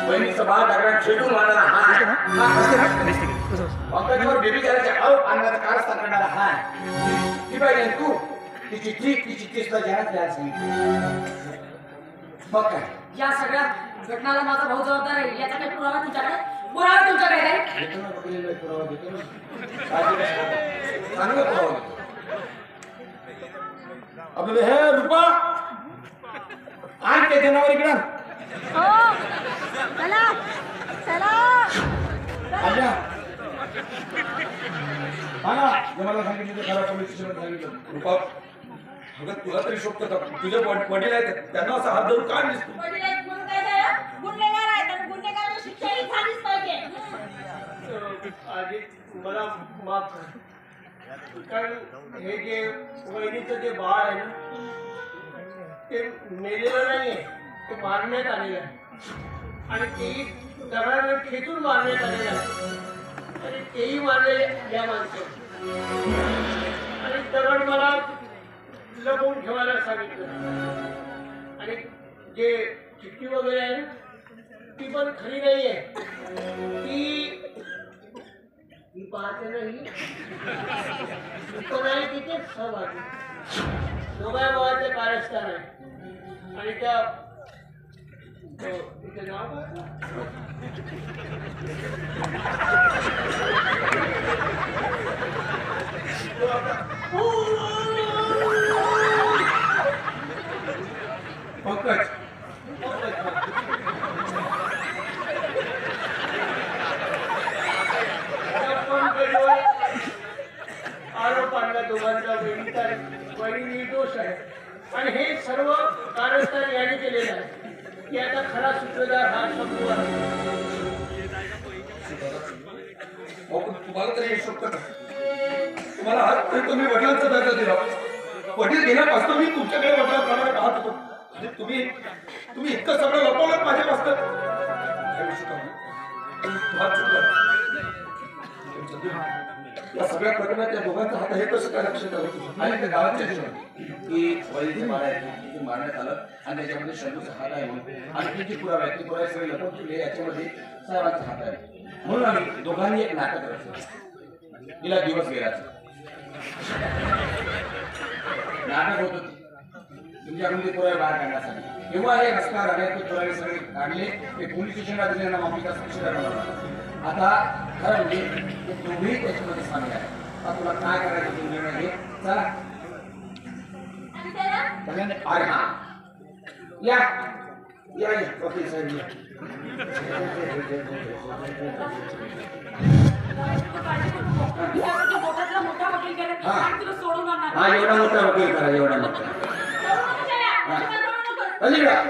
बहिणीचा बाळ दगडात छेडून मारणारा हा बेबी करायच्या अन्नाचा कारस्ता करणारा हा ती पाहिजे तू तिची चिठ्ठीला जनात द्यायला सांगितलं. मग काय या सगळ्या घटनाला माझा भाऊ जबाबदार आहे. याचा काही पुरावा तुमच्याकडे काय पुरावा देतो चांगला पुरावा आपलं हे रूपा आण ते जनावर इकडं मला सांगितलं खरा पोलीस स्टेशनला सांगितलं रूपा अगं तुला तरी शोभत तुझे वडील आहेत त्यांना असं हात धरून का दिसतो आधी मला माफ कारण हे जे वहिनीचं जे बाळ आहे ना ते मेलेलं नाहीये ते मारण्यात आलेलं आहे आणि तेही दगडाने खेचून मारण्यात आलेलं आहे आणि तेही मारले या माणसाने आणि दगड मला लपवून ठेवायला सांगितलं आणि जे चिठ्ठी वगैरे आहे ना ती पण खरी नाहीये ती पाहते नाही पण आहे तिथे सहभागी दोघा भावाचे कारस्थान आहे आणि त्या तिथे नाव पंकज आरोप आणला दोघांचा वहिनी निर्दोष आहे आणि हे सर्व कारस्थान याने केलेलं आहे की आता खरा सूत्रधार हा शंभू आहे. तुम्हाला तरी शोधत तुम्हाला हात तुम्ही वडिलांचा दर्जा दिला वडील घेण्यापासून मी तुमच्याकडे वडिलांप्रमाणे पाहत होतो म्हणजे तुम्ही इतकं सगळं लपवलं माझ्यापासून या सगळ्या प्रकरणात त्या दोघांचा हात हे कसं काय लक्षात आलं आणि त्या गावाच्या की वडीलचे बाळ आहे ते मारण्यात आलं आणि त्याच्यामध्ये शंभूचा हात आहे म्हणून आणि किती पुरावे आहेत ते पुरावे सगळे लपवून ठेवले याच्यामध्ये साहेबांचा हात आहे म्हणून आम्ही दोघांनी एक नाटक रचलं तिला दिवस गेल्याचं नाटक होत तुमच्याकडून ते पुरावे बाहेर काढण्यासाठी तेव्हा हे रस्त्यावर आले ते पुरावे सगळे काढले ते पोलीस स्टेशनला दिले ना माफीचा आता खरं म्हणजे ते दोघेही त्याच्यामध्ये सामील आहे. आता तुला काय करायचं तू निर्णय घे चला अरे हा या या वकील साहेब या हा एवढा मोठा वकील करा एवढा मोठा अलीकडा